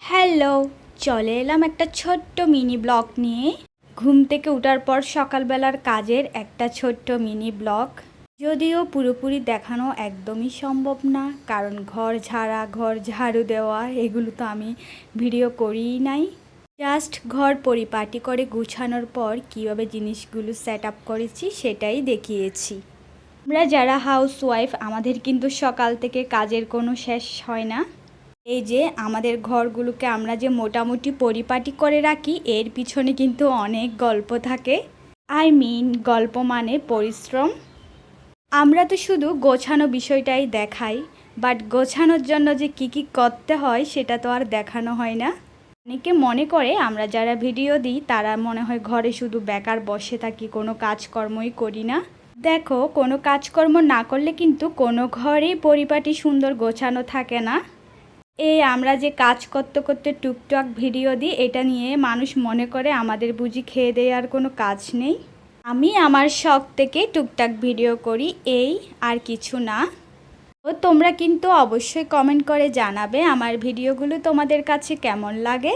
Hello, চলে এলাম একটা ছোট্ট মিনি ব্লগ নিয়ে। ঘুম থেকে ওঠার পর সকালবেলার কাজের একটা ছোট্ট মিনি ব্লগ। যদিও পুরোপুরি দেখানো একদমই সম্ভব না, কারণ ঘর ঝাড়া, ঘর ঝাড়ু দেওয়া এগুলো তো আমি ভিডিও করিই নাই। জাস্ট ঘর পরিপাটি করে গুছানোর পর কীভাবে জিনিসগুলো সেট আপ করেছি সেটাই দেখিয়েছি। আমরা যারা হাউসওয়াইফ, আমাদের কিন্তু সকাল থেকে কাজের কোনো শেষ হয় না। এই যে আমাদের ঘরগুলোকে আমরা যে মোটামুটি পরিপাটি করে রাখি, এর পিছনে কিন্তু অনেক গল্প থাকে। গল্প মানে পরিশ্রম। আমরা তো শুধু গোছানো বিষয়টাই দেখাই, বাট গোছানোর জন্য যে কি করতে হয় সেটা তো আর দেখানো হয় না। অনেকে মনে করে আমরা যারা ভিডিও দিই তারা মনে হয় ঘরে শুধু বেকার বসে থাকি, কোনো কাজকর্মই করি না। দেখো, কোনো কাজকর্ম না করলে কিন্তু কোনো ঘরেই পরিপাটি সুন্দর গোছানো থাকে না। আমরা যে কাজ করতে করতে টুকটাক ভিডিও দিই, এটা নিয়ে মানুষ মনে করে আমাদের বুঝি খেয়ে দেয়ে আর কোনো কাজ নেই। আমি আমার শখ থেকে টুকটাক ভিডিও করি, আর কিছু না। তো তোমরা কিন্তু অবশ্যই কমেন্ট করে জানাবে আমার ভিডিওগুলো তোমাদের কাছে কেমন লাগে।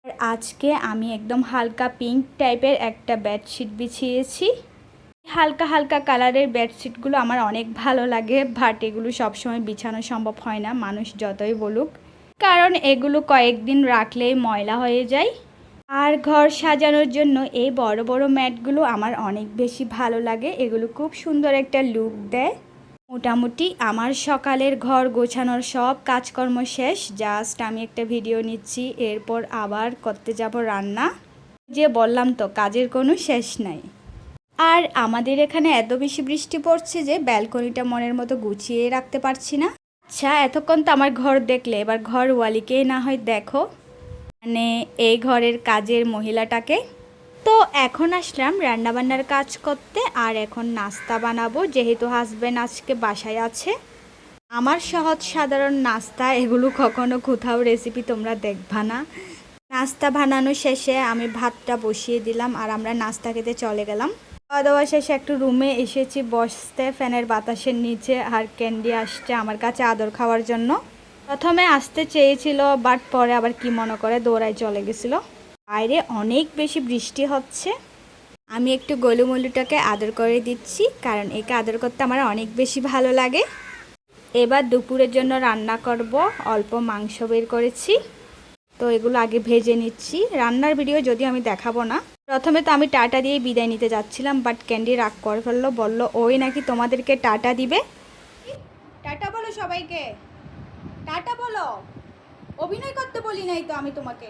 আর আজকে আমি একদম হালকা পিঙ্ক টাইপের একটা বেডশিট বিছিয়েছি। হালকা হালকা কালারের বেডশিটগুলো আমার অনেক ভালো লাগে, বাট এগুলো সবসময় বিছানো সম্ভব হয় না, মানুষ যতই বলুক, কারণ এগুলো কয়েকদিন রাখলেই ময়লা হয়ে যায়। আর ঘর সাজানোর জন্য এই বড় বড় ম্যাটগুলো আমার অনেক বেশি ভালো লাগে, এগুলো খুব সুন্দর একটা লুক দেয়। মোটামুটি আমার সকালের ঘর গোছানোর সব কাজকর্ম শেষ, জাস্ট আমি একটা ভিডিও নিচ্ছি, এরপর আবার করতে যাব রান্না। যে বললাম তো, কাজের কোনো শেষ নাই। আর আমাদের এখানে এত বেশি বৃষ্টি পড়ছে যে ব্যালকনিটা মনের মতো গুছিয়ে রাখতে পারছি না। আচ্ছা, এতক্ষণ তো আমার ঘর দেখলে, এবার ঘর ওয়ালিকেই না হয় দেখো, মানে এই ঘরের কাজের মহিলাটাকে। তো এখন আসলাম রান্নাবান্নার কাজ করতে, আর এখন নাস্তা বানাবো, যেহেতু হাজব্যান্ড আজকে বাসায় আছে। আমার সহজ সাধারণ নাস্তা, এগুলো কখনো কোথাও রেসিপি তোমরা দেখবা না। নাস্তা বানানো শেষে আমি ভাতটা বসিয়ে দিলাম, আর আমরা নাস্তা খেতে চলে গেলাম। খাওয়া দাওয়া শেষে একটু রুমে এসেছি বসতে ফ্যানের বাতাসের নিচে, আর ক্যান্ডি আসছে আমার কাছে আদর খাওয়ার জন্য। প্রথমে আসতে চেয়েছিল, বাট পরে আবার কি মনে করে দৌড়ায় চলে গেছিলো। বাইরে অনেক বেশি বৃষ্টি হচ্ছে। আমি একটু গোলুমলুটাকে আদর করে দিচ্ছি, কারণ একে আদর করতে আমার অনেক বেশি ভালো লাগে। এবার দুপুরের জন্য রান্না করব, অল্প মাংস বের করেছি, তো এগুলো আগে ভেজে নিচ্ছি। রান্নার ভিডিও যদিও আমি দেখাবো না। প্রথমে তো আমি টাটা দিয়ে বিদায় নিতে যাচ্ছিলাম, বাট ক্যান্ডি রাগ করে ফেললো, বললো ওই নাকি তোমাদেরকে টাটা দিবে। টাটা বলো সবাইকে, টাটা বলো। অভিনয় করতে বলি নাই তো আমি তোমাকে।